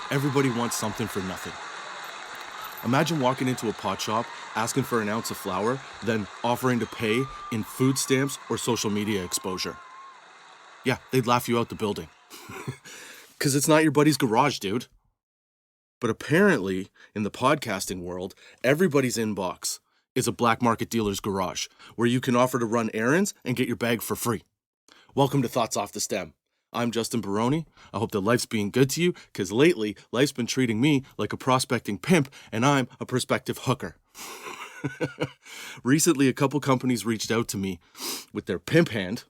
Everybody wants something for nothing. Imagine walking into a pot shop, asking for an ounce of flour, then offering to pay in food stamps or social media exposure. Yeah, they'd laugh you out the building. Because it's not your buddy's garage, dude. But apparently, in the podcasting world, everybody's inbox is a black market dealer's garage, where you can offer to run errands and get your bag for free. Welcome to Thoughts Off the Stem. I'm Justin Barone. I hope that life's being good to you, because lately, life's been treating me like a prospecting pimp, and I'm a prospective hooker. Recently, a couple companies reached out to me with their pimp hand,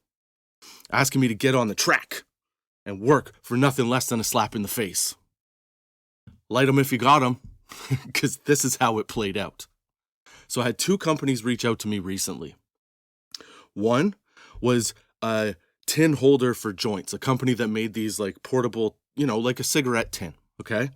asking me to get on the track and work for nothing less than a slap in the face. Light 'em if you got 'em, because this is how it played out. So I had two companies reach out to me recently. One was a tin holder for joints, a company that made these like portable, like a cigarette tin, okay?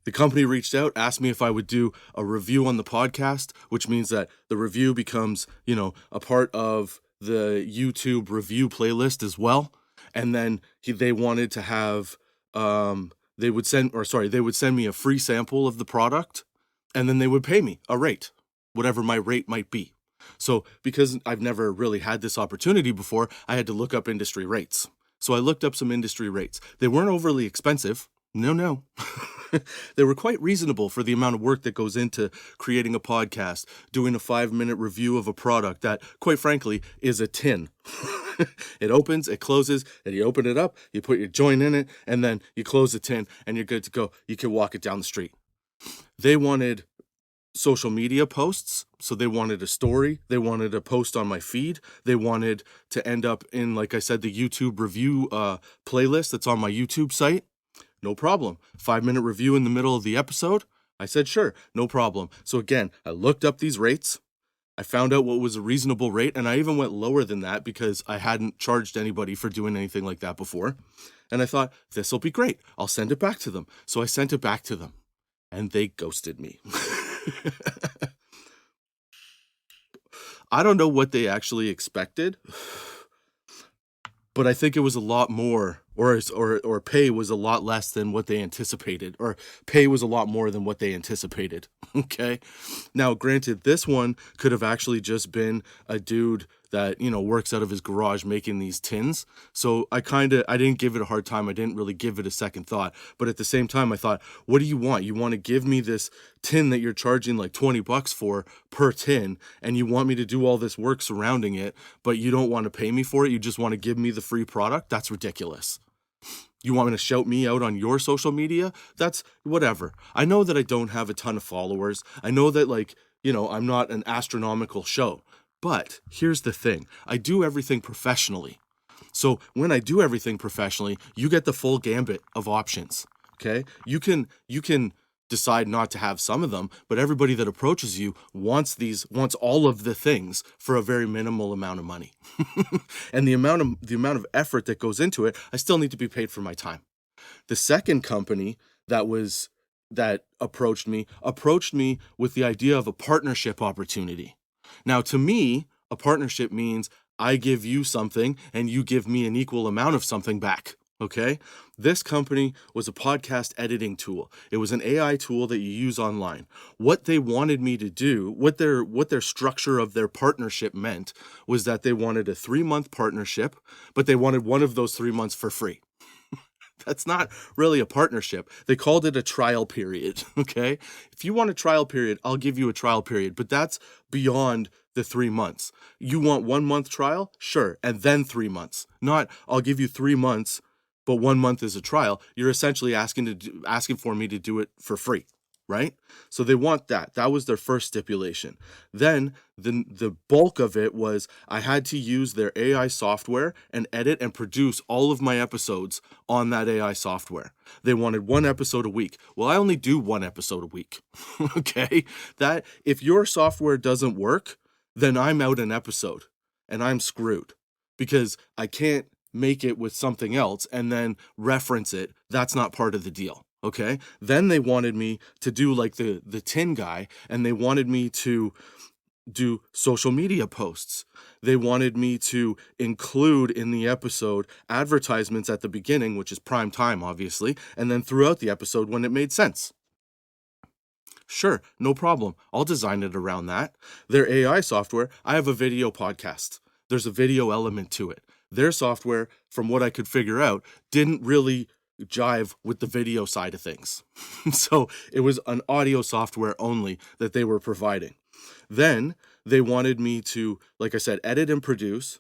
The company reached out, asked me if I would do a review on the podcast, which means that the review becomes, a part of the YouTube review playlist as well. And then they wanted to have, they would send me a free sample of the product, and then they would pay me a rate, whatever my rate might be. So because I've never really had this opportunity before, I had to look up industry rates. So I looked up some industry rates. They weren't overly expensive. No. They were quite reasonable for the amount of work that goes into creating a podcast, doing a 5-minute review of a product that, quite frankly, is a tin. It opens, it closes, and you open it up, you put your joint in it, and then you close the tin, and you're good to go. You can walk it down the street. They wanted social media posts, so they wanted a story, they wanted a post on my feed, they wanted to end up in, like I said, the YouTube review playlist that's on my YouTube site. No problem. 5-minute review in the middle of the episode. I said, sure, no problem. So again, I looked up these rates. I found out what was a reasonable rate, and I even went lower than that because I hadn't charged anybody for doing anything like that before. And I thought, this will be great. I'll send it back to them. So I sent it back to them, and they ghosted me. I don't know what they actually expected, but I think it was a lot more, or pay was a lot less than what they anticipated, or pay was a lot more than what they anticipated. Okay. Now, granted, this one could have actually just been a dude that, works out of his garage making these tins. So I didn't give it a hard time. I didn't really give it a second thought. But at the same time, I thought, what do you want? You want to give me this tin that you're charging like $20 for per tin, and you want me to do all this work surrounding it, but you don't want to pay me for it. You just want to give me the free product? That's ridiculous. You want me to shout me out on your social media? That's whatever. I know that I don't have a ton of followers. I know that I'm not an astronomical show. But here's the thing. I do everything professionally. So when I do everything professionally, you get the full gambit of options. Okay? You can decide not to have some of them, but everybody that approaches you wants all of the things for a very minimal amount of money. And the amount of effort that goes into it, I still need to be paid for my time. The second company that approached me with the idea of a partnership opportunity. Now, to me, a partnership means I give you something and you give me an equal amount of something back. Okay? This company was a podcast editing tool. It was an AI tool that you use online. What they wanted me to do, what their structure of their partnership meant, was that they wanted a 3-month partnership, but they wanted one of those 3 months for free. That's not really a partnership. They called it a trial period, okay? If you want a trial period, I'll give you a trial period, but that's beyond the 3 months. You want 1 month trial? Sure, and then 3 months. Not, I'll give you 3 months, but 1 month is a trial. You're essentially asking for me to do it for free, right? So they want that. That was their first stipulation. Then the bulk of it was I had to use their AI software and edit and produce all of my episodes on that AI software. They wanted 1 episode a week. Well, I only do 1 episode a week. Okay? That if your software doesn't work, then I'm out an episode and I'm screwed because I can't make it with something else and then reference it. That's not part of the deal. Okay. Then they wanted me to do like the tin guy, and they wanted me to do social media posts. They wanted me to include in the episode advertisements at the beginning, which is prime time, obviously, and then throughout the episode when it made sense. Sure, no problem. I'll design it around that. Their AI software, I have a video podcast. There's a video element to it. Their software, from what I could figure out, didn't really jive with the video side of things. So it was an audio software only that they were providing. Then they wanted me to, like I said, edit and produce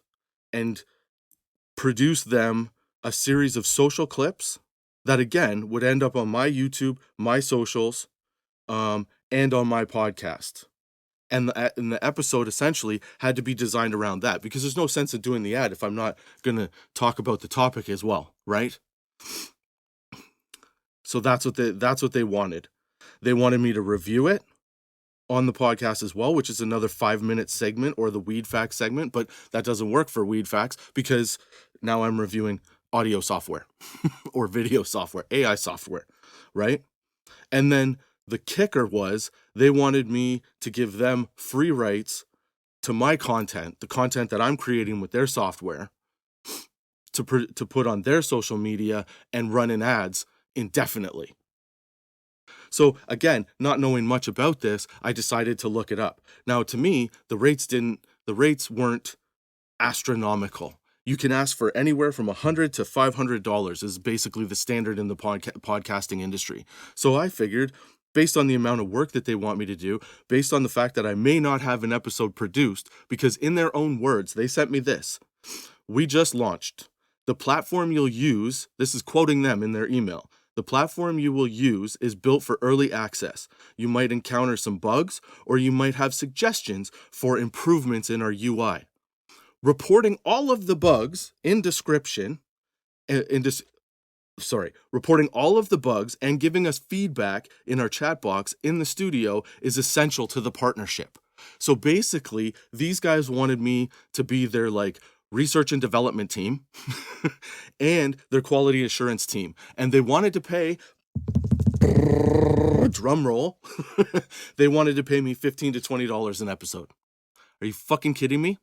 them a series of social clips that, again, would end up on my YouTube, my socials, and on my podcast. And the episode essentially had to be designed around that, because there's no sense in doing the ad if I'm not going to talk about the topic as well, right? So that's what they wanted. They wanted me to review it on the podcast as well, which is another 5-minute segment, or the Weed Facts segment, but that doesn't work for Weed Facts because now I'm reviewing audio software or video software, AI software, right? And then the kicker was they wanted me to give them free rights to my content, the content that I'm creating with their software, to put on their social media and run in ads indefinitely. So again, not knowing much about this, I decided to look it up. Now, to me, the rates weren't astronomical. You can ask for anywhere from $100 to $500 is basically the standard in the podcasting industry. So I figured, based on the amount of work that they want me to do, based on the fact that I may not have an episode produced, because in their own words, they sent me this. We just launched. The platform you'll use, this is quoting them in their email, the platform you will use is built for early access. You might encounter some bugs, or you might have suggestions for improvements in our UI. Reporting all of the bugs in description, reporting all of the bugs and giving us feedback in our chat box in the studio is essential to the partnership. So basically, these guys wanted me to be their research and development team and their quality assurance team. And they wanted to pay, drum roll, they wanted to pay me $15 to $20 an episode. Are you fucking kidding me?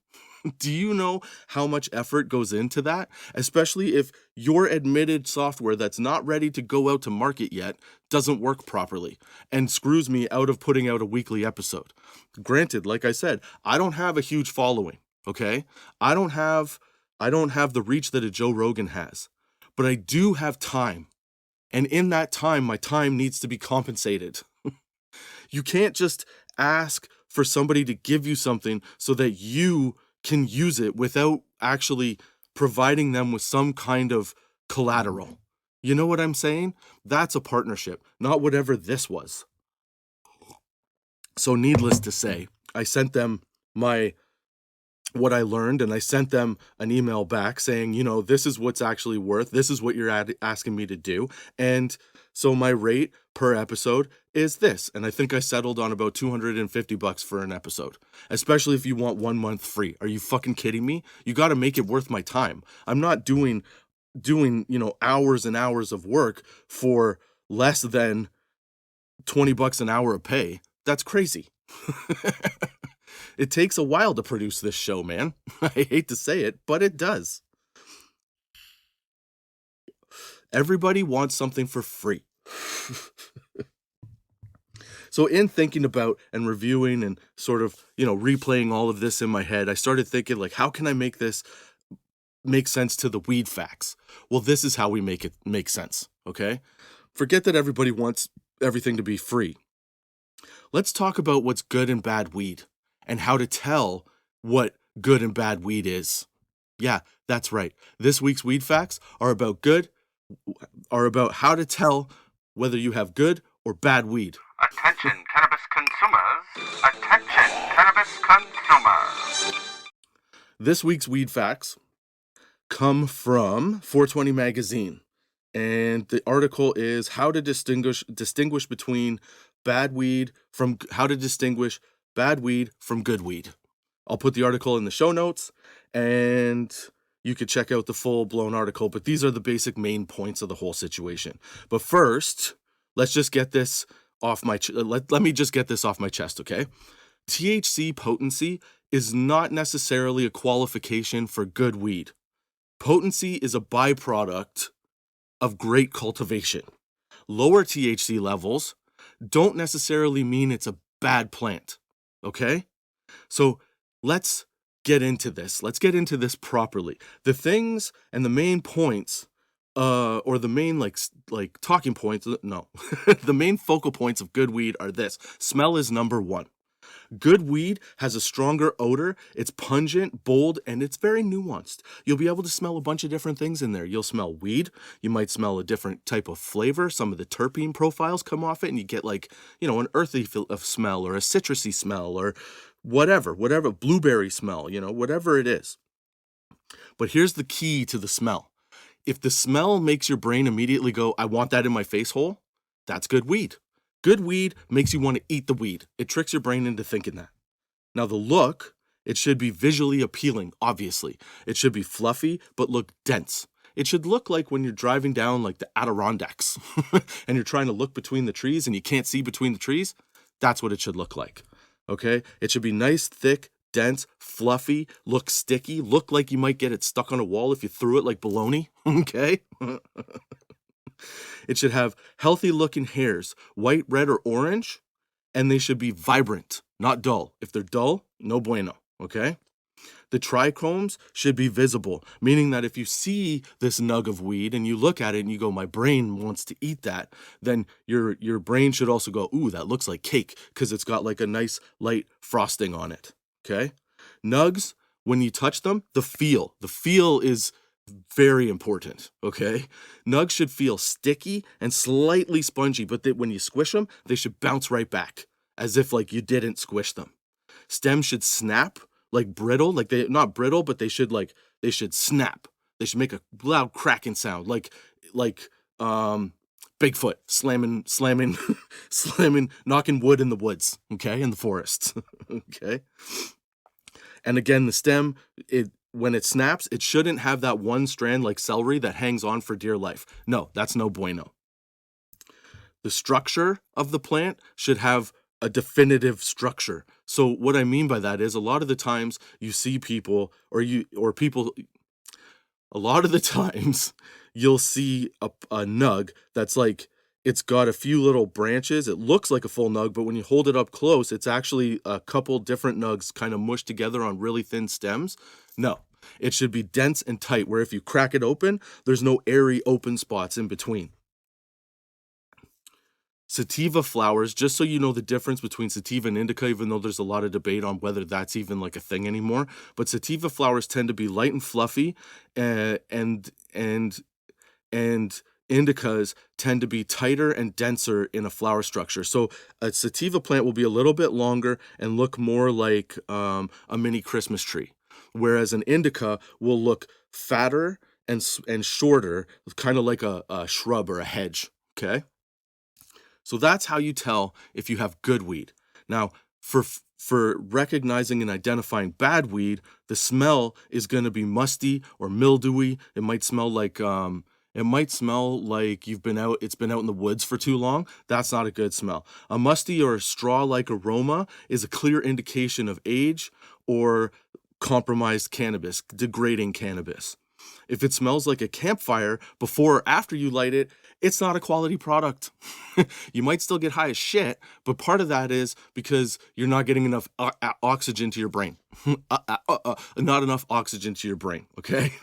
Do you know how much effort goes into that? Especially if your admitted software that's not ready to go out to market yet doesn't work properly and screws me out of putting out a weekly episode. Granted, like I said, I don't have a huge following, okay? I don't have the reach that a Joe Rogan has, but I do have time. And in that time, my time needs to be compensated. You can't just ask for somebody to give you something so that you can use it without actually providing them with some kind of collateral. You know what I'm saying? That's a partnership, not whatever this was. So needless to say, I sent them what I learned, and I sent them an email back saying, this is what's actually worth. This is what you're asking me to do. And so my rate per episode is this. And I think I settled on about $250 for an episode, especially if you want 1 month free. Are you fucking kidding me? You got to make it worth my time. I'm not doing hours and hours of work for less than $20 an hour of pay. That's crazy. It takes a while to produce this show, man. I hate to say it, but it does. Everybody wants something for free. So in thinking about and reviewing and sort of, replaying all of this in my head, I started thinking, how can I make this make sense to the weed facts? Well, this is how we make it make sense, okay? Forget that everybody wants everything to be free. Let's talk about what's good and bad weed and how to tell what good and bad weed is. Yeah, that's right. This week's weed facts are about how to tell whether you have good or bad weed. Attention, cannabis consumers. Attention, cannabis consumers. This week's weed facts come from 420 magazine. And the article is how to distinguish between bad weed from good weed. I'll put the article in the show notes, and you could check out the full-blown article, but these are the basic main points of the whole situation. But first, let's just get this off my let me just get this off my chest, okay? THC potency is not necessarily a qualification for good weed. Potency is a byproduct of great cultivation. Lower THC levels don't necessarily mean it's a bad plant, okay? So let's get into this. Let's get into this properly. The things and the main points, or the main like talking points, no, the main focal points of good weed are this. Smell is number one. Good weed has a stronger odor, it's pungent, bold, and it's very nuanced. You'll be able to smell a bunch of different things in there. You'll smell weed, you might smell a different type of flavor, some of the terpene profiles come off it, and you get like, an earthy smell, or a citrusy smell, or whatever, blueberry smell, whatever it is. But here's the key to the smell. If the smell makes your brain immediately go, I want that in my face hole, that's good weed. Good weed makes you want to eat the weed. It tricks your brain into thinking that. Now the look, it should be visually appealing, obviously. It should be fluffy, but look dense. It should look like when you're driving down like the Adirondacks and you're trying to look between the trees and you can't see between the trees. That's what it should look like, okay? It should be nice, thick, dense, fluffy, look sticky, look like you might get it stuck on a wall if you threw it like bologna, okay? It should have healthy looking hairs, white, red, or orange, and they should be vibrant, not dull. If they're dull, no bueno, okay? The trichomes should be visible, meaning that if you see this nug of weed and you look at it and you go, my brain wants to eat that, then your brain should also go, ooh, that looks like cake, because it's got like a nice light frosting on it, okay? Nugs, when you touch them, the feel is very important, okay? Nugs should feel sticky and slightly spongy, but when you squish them, they should bounce right back, as if like you didn't squish them. Stems should snap, like brittle, like they not brittle, but they should snap. They should make a loud cracking sound, like Bigfoot slamming, slamming, knocking wood in the woods, okay, in the forests, okay? And again, the stem, when it snaps, it shouldn't have that one strand like celery that hangs on for dear life. No, that's no bueno. The structure of the plant should have a definitive structure. So what I mean by that is a lot of the times you see people, a lot of the times you'll see a nug that's like, it's got a few little branches. It looks like a full nug, but when you hold it up close, it's actually a couple different nugs kind of mushed together on really thin stems. No, it should be dense and tight, where if you crack it open, there's no airy open spots in between. Sativa flowers, just so you know the difference between sativa and indica, even though there's a lot of debate on whether that's even like a thing anymore, but sativa flowers tend to be light and fluffy, and indicas tend to be tighter and denser in a flower structure. So a sativa plant will be a little bit longer and look more like a mini Christmas tree, whereas an indica will look fatter and shorter, kind of like a shrub or a hedge, okay? So that's how you tell if you have good weed. Now, for recognizing and identifying bad weed, the smell is going to be musty or mildewy. It might smell like you've been out, it's been out in the woods for too long. That's not a good smell. A musty or a straw-like aroma is a clear indication of age or compromised cannabis, degrading cannabis. If it smells like a campfire before or after you light it, it's not a quality product. You might still get high as shit, but part of that is because you're not getting enough oxygen to your brain. Not enough oxygen to your brain, okay?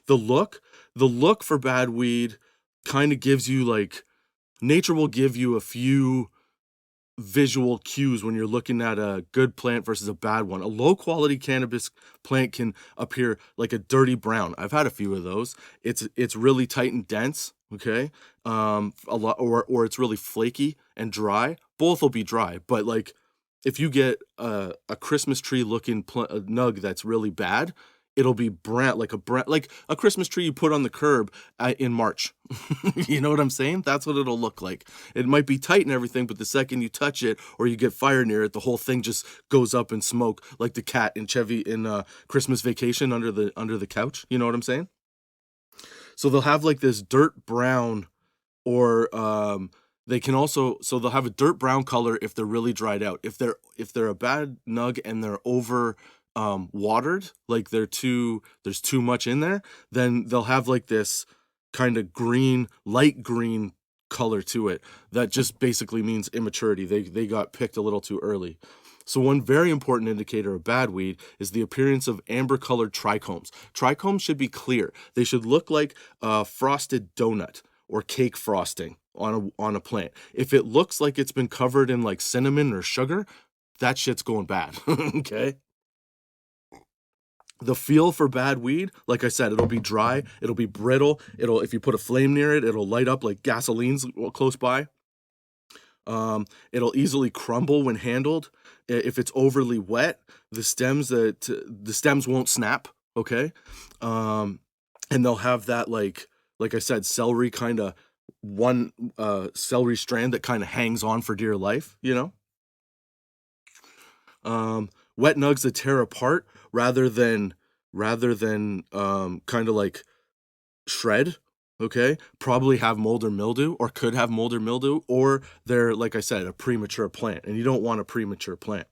The look for bad weed kind of gives you like, nature will give you a few visual cues when you're looking at a good plant versus a bad one. A low quality cannabis plant can appear like a dirty brown. I've had a few of those. It's really tight and dense, okay? A lot, or it's really flaky and dry. Both will be dry, but like if you get a Christmas tree looking nug that's really bad, it'll be brown, like a Christmas tree you put on the curb in March. You know what I'm saying? That's what it'll look like. It might be tight and everything, but the second you touch it or you get fire near it, the whole thing just goes up in smoke, like the cat in Christmas Vacation under the couch. You know what I'm saying? So they'll have like this dirt brown or They can also, so they'll have a dirt brown color if they're really dried out. If they're a bad nug and they're over watered, like there's too much in there, then they'll have like this kind of green, light green color to it. That just basically means immaturity. They got picked a little too early. So one very important indicator of bad weed is the appearance of amber-colored trichomes. Trichomes should be clear. They should look like a frosted donut or cake frosting on a plant. If it looks like it's been covered in like cinnamon or sugar, that shit's going bad. Okay? The feel for bad weed, like I said, it'll be dry, it'll be brittle, if you put a flame near it, it'll light up like gasoline's close by. It'll easily crumble when handled. If it's overly wet, the stems won't snap, okay? And they'll have that like I said, celery kind of one celery strand that kind of hangs on for dear life, you know? Wet nugs that tear apart rather than kind of like shred, okay, probably have mold or mildew, or could have mold or mildew, or they're, like I said, a premature plant, and you don't want a premature plant.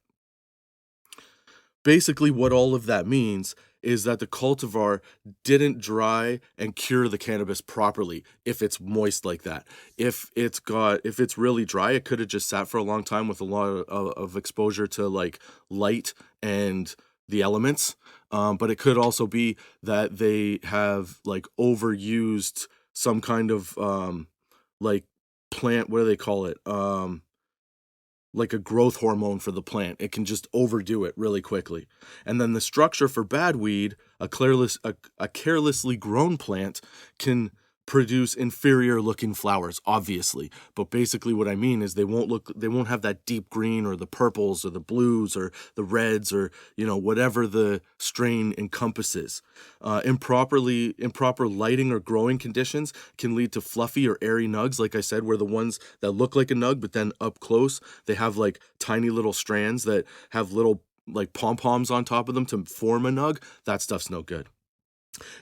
Basically, what all of that means is that the cultivar didn't dry and cure the cannabis properly if it's moist like that. If it's really dry, it could have just sat for a long time with a lot of exposure to like light and the elements. But it could also be that they have like overused some kind of like plant, what do they call it? Like a growth hormone for the plant. It can just overdo it really quickly. And then the structure for bad weed, a carelessly grown plant can produce inferior looking flowers, obviously. But basically what I mean is they won't have that deep green or the purples or the blues or the reds or, you know, whatever the strain encompasses. Improper lighting or growing conditions can lead to fluffy or airy nugs, like I said, where the ones that look like a nug, but then up close, they have like tiny little strands that have little like pom-poms on top of them to form a nug. That stuff's no good.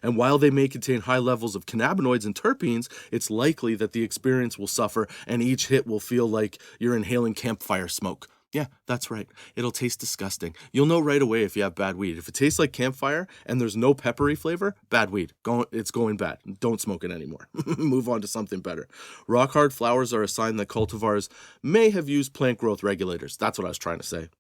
And while they may contain high levels of cannabinoids and terpenes, it's likely that the experience will suffer and each hit will feel like you're inhaling campfire smoke. Yeah, that's right. It'll taste disgusting. You'll know right away if you have bad weed. If it tastes like campfire and there's no peppery flavor, bad weed. It's going bad. Don't smoke it anymore. Move on to something better. Rock hard flowers are a sign that cultivars may have used plant growth regulators. That's what I was trying to say.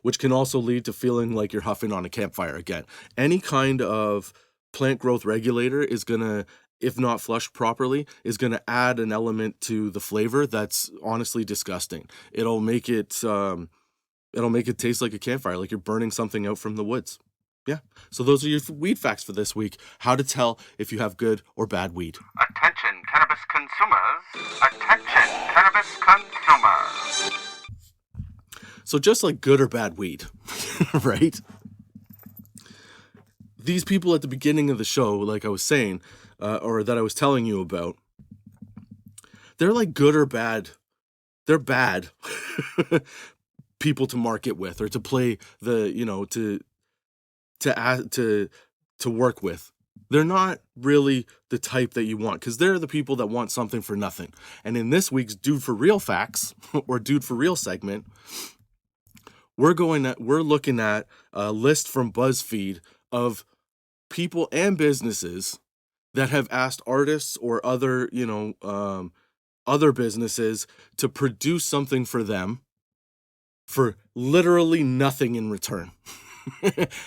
Which can also lead to feeling like you're huffing on a campfire again. Any kind of plant growth regulator is going to, if not flushed properly, is going to add an element to the flavor that's honestly disgusting. It'll make it taste like a campfire, like you're burning something out from the woods. Yeah. So those are your weed facts for this week. How to tell if you have good or bad weed. Attention, cannabis consumers. Attention, cannabis consumers. So just like good or bad weed, right? These people at the beginning of the show, like I was saying, or that I was telling you about, they're like good or bad. They're bad people to market with or to play the, you know, to work with. They're not really the type that you want because they're the people that want something for nothing. And in this week's Dude for Real Facts or Dude for Real segment, we're looking at a list from BuzzFeed of people and businesses that have asked artists or other, other businesses to produce something for them for literally nothing in return.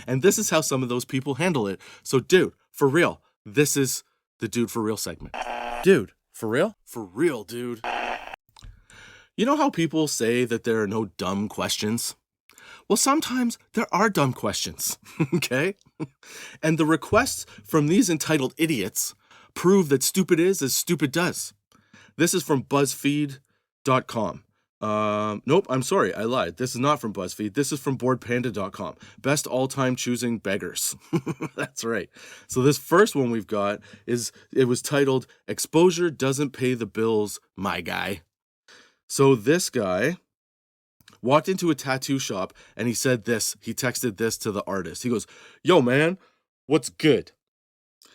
And this is how some of those people handle it. So, dude, for real, this is the Dude for Real segment. Dude, for real? For real, dude. You know how people say that there are no dumb questions? Well, sometimes there are dumb questions, okay? And the requests from these entitled idiots prove that stupid is as stupid does. This is from BuzzFeed.com. Nope, I'm sorry, I lied. This is not from BuzzFeed. This is from BoardPanda.com. Best all-time choosing beggars. That's right. So this first one we've got it was titled, Exposure Doesn't Pay the Bills, My Guy. So this guy walked into a tattoo shop and he said this. He texted this to the artist. He goes, "Yo, man, what's good?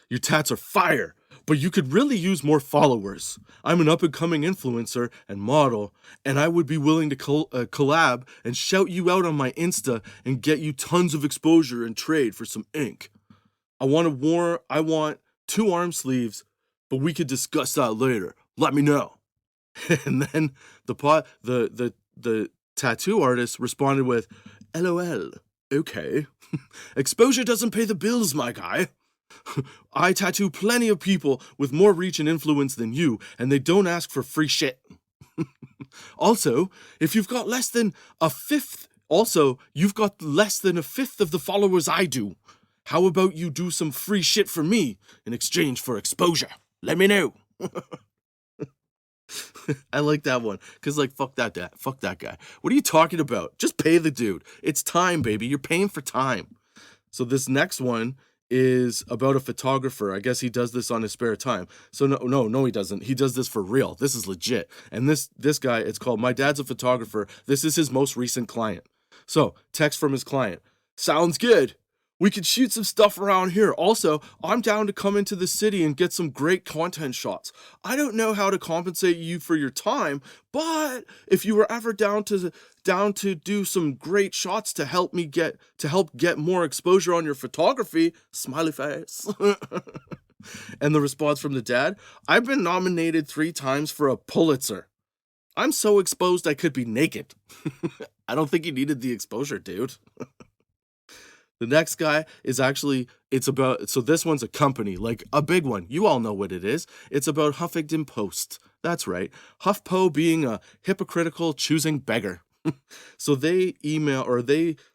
Your tats are fire. But you could really use more followers. I'm an up-and-coming influencer and model, and I would be willing to collab and shout you out on my Insta and get you tons of exposure and trade for some ink. I want 2 arm sleeves, but we could discuss that later. Let me know. And then the tattoo artist responded with, LOL, okay. Exposure doesn't pay the bills, my guy. I tattoo plenty of people with more reach and influence than you, and they don't ask for free shit. Also, you've got less than a fifth of the followers I do. How about you do some free shit for me in exchange for exposure? Let me know. I like that one, because, like, fuck that guy. What are you talking about? Just pay the dude. It's time, baby. You're paying for time. So this next one is about a photographer. I guess he does this on his spare time. So no, he doesn't. He does this for real. This is legit. And this guy, it's called My Dad's a Photographer. This is his most recent client. So, text from his client. Sounds good. We could shoot some stuff around here. Also, I'm down to come into the city and get some great content shots. I don't know how to compensate you for your time, but if you were ever down to do some great shots to help get more exposure on your photography, smiley face. And the response from the dad, I've been nominated 3 times for a Pulitzer. I'm so exposed I could be naked. I don't think you needed the exposure, dude. The next guy is so this one's a company, like a big one. You all know what it is. It's about Huffington Post. That's right. HuffPo being a hypocritical choosing beggar. So they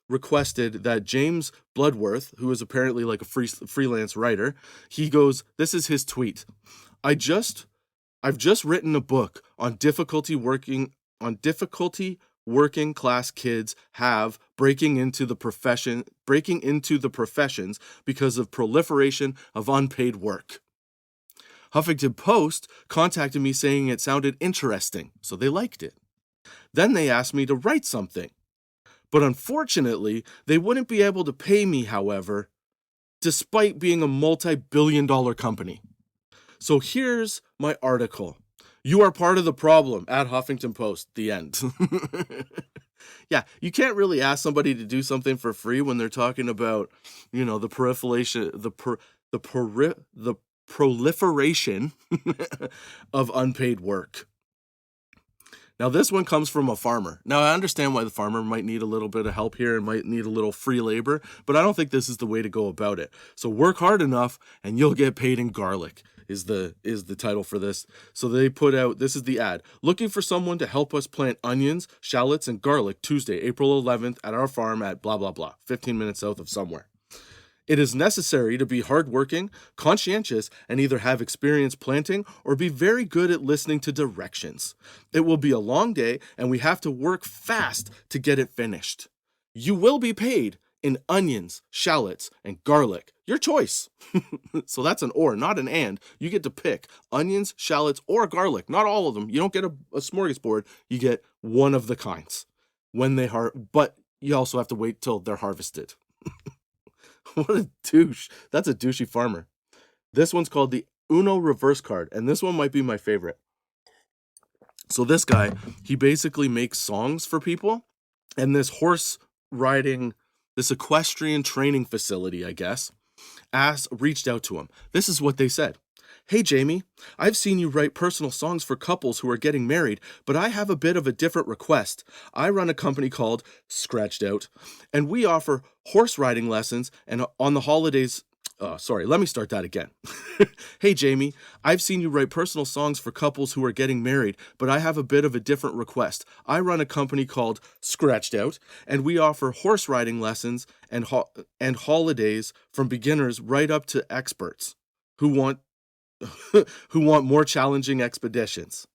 requested that James Bloodworth, who is apparently like a freelance writer, he goes, this is his tweet. I've just written a book on difficulty working class kids have breaking into the professions because of proliferation of unpaid work. Huffington Post contacted me saying it sounded interesting, so they liked it. Then they asked me to write something. But unfortunately, they wouldn't be able to pay me, however, despite being a multi-billion-dollar company. So here's my article. You are part of the problem at Huffington Post. The end. Yeah, you can't really ask somebody to do something for free when they're talking about, the proliferation of unpaid work. Now, this one comes from a farmer. Now, I understand why the farmer might need a little bit of help here and might need a little free labor, but I don't think this is the way to go about it. So work hard enough and you'll get paid in garlic is the title for this. So they put out, this is the ad. Looking for someone to help us plant onions, shallots, and garlic Tuesday, April 11th at our farm at blah, blah, blah, 15 minutes south of somewhere. It is necessary to be hardworking, conscientious, and either have experience planting or be very good at listening to directions. It will be a long day, and we have to work fast to get it finished. You will be paid in onions, shallots, and garlic. Your choice. So that's an or, not an and. You get to pick onions, shallots, or garlic. Not all of them. You don't get a smorgasbord. You get one of the kinds but you also have to wait till they're harvested. What a douche. That's a douchey farmer. This one's called the Uno reverse card, and this one might be my favorite. So this guy, he basically makes songs for people, and this equestrian training facility, I guess, reached out to him. This is what they said. Hey, Jamie, I've seen you write personal songs for couples who are getting married, but I have a bit of a different request. I run a company called Scratched Out, and we offer horse riding lessons and on the holidays. Let me start that again. Hey, Jamie, I've seen you write personal songs for couples who are getting married, but I have a bit of a different request. I run a company called Scratched Out, and we offer horse riding lessons and holidays from beginners right up to experts who want more challenging expeditions.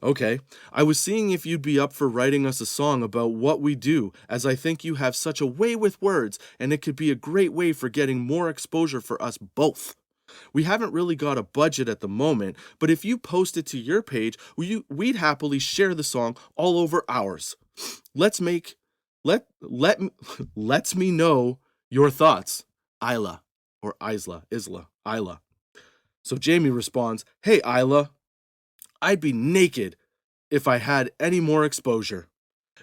Okay, I was seeing if you'd be up for writing us a song about what we do, as I think you have such a way with words, and it could be a great way for getting more exposure for us both. We haven't really got a budget at the moment, but if you post it to your page, we'd happily share the song all over ours. Let's me know your thoughts. Isla. So Jamie responds, "Hey, Isla, I'd be naked if I had any more exposure.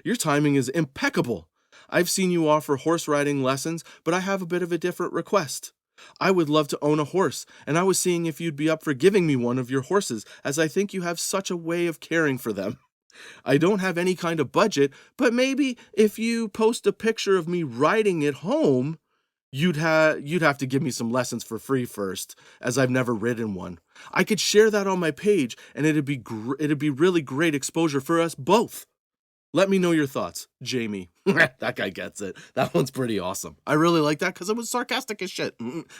Your timing is impeccable. I've seen you offer horse riding lessons, but I have a bit of a different request. I would love to own a horse, and I was seeing if you'd be up for giving me one of your horses, as I think you have such a way of caring for them. I don't have any kind of budget, but maybe if you post a picture of me riding it home, you'd have to give me some lessons for free first, as I've never ridden one. I could share that on my page, and it'd be really great exposure for us both. Let me know your thoughts, Jamie." That guy gets it. That one's pretty awesome. I really like that because it was sarcastic as shit.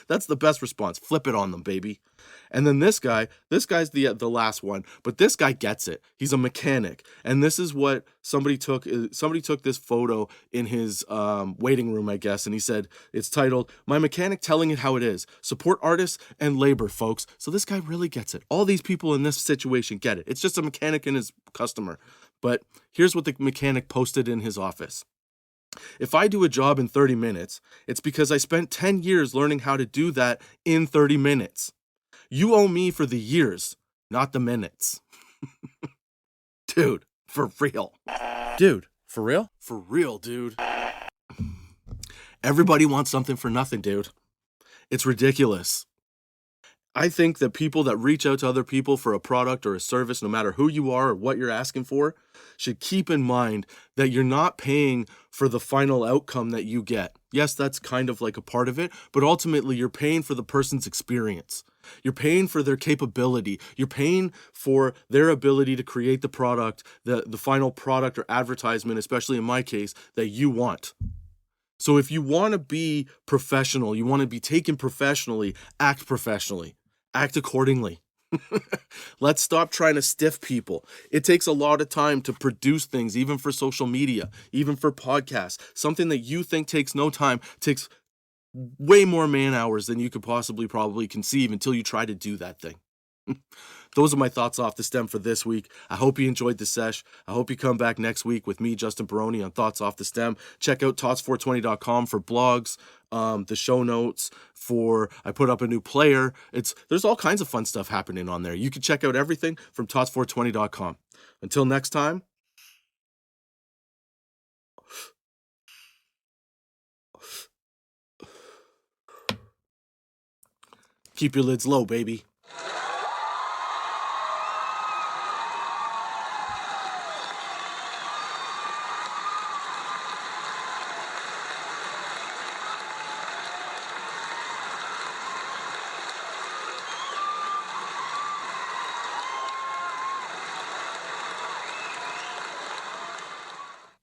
That's the best response. Flip it on them, baby. And then this guy's the last one, but this guy gets it. He's a mechanic, and this is what somebody took. Somebody took this photo in his waiting room, I guess, and he said it's titled "My Mechanic Telling It How It Is." Support artists and labor, folks. So this guy really gets it. All these people in this situation get it. It's just a mechanic and his customer. But here's what the mechanic posted in his office. "If I do a job in 30 minutes, it's because I spent 10 years learning how to do that in 30 minutes. You owe me for the years, not the minutes." Dude, for real. Dude, for real? For real, dude. Everybody wants something for nothing, dude. It's ridiculous. I think that people that reach out to other people for a product or a service, no matter who you are or what you're asking for, should keep in mind that you're not paying for the final outcome that you get. Yes, that's kind of like a part of it, but ultimately you're paying for the person's experience. You're paying for their capability. You're paying for their ability to create the product, the final product or advertisement, especially in my case, that you want. So if you want to be professional, you want to be taken professionally, act professionally. Act accordingly. Let's stop trying to stiff people. It takes a lot of time to produce things, even for social media, even for podcasts. Something that you think takes no time takes way more man hours than you could probably conceive until you try to do that thing. Those are my thoughts off the stem for this week. I hope you enjoyed the sesh. I hope you come back next week with me, Justin Barone, on Thoughts Off the Stem. Check out tots420.com for blogs, the show notes I put up a new player. There's all kinds of fun stuff happening on there. You can check out everything from tots420.com. Until next time, keep your lids low, baby.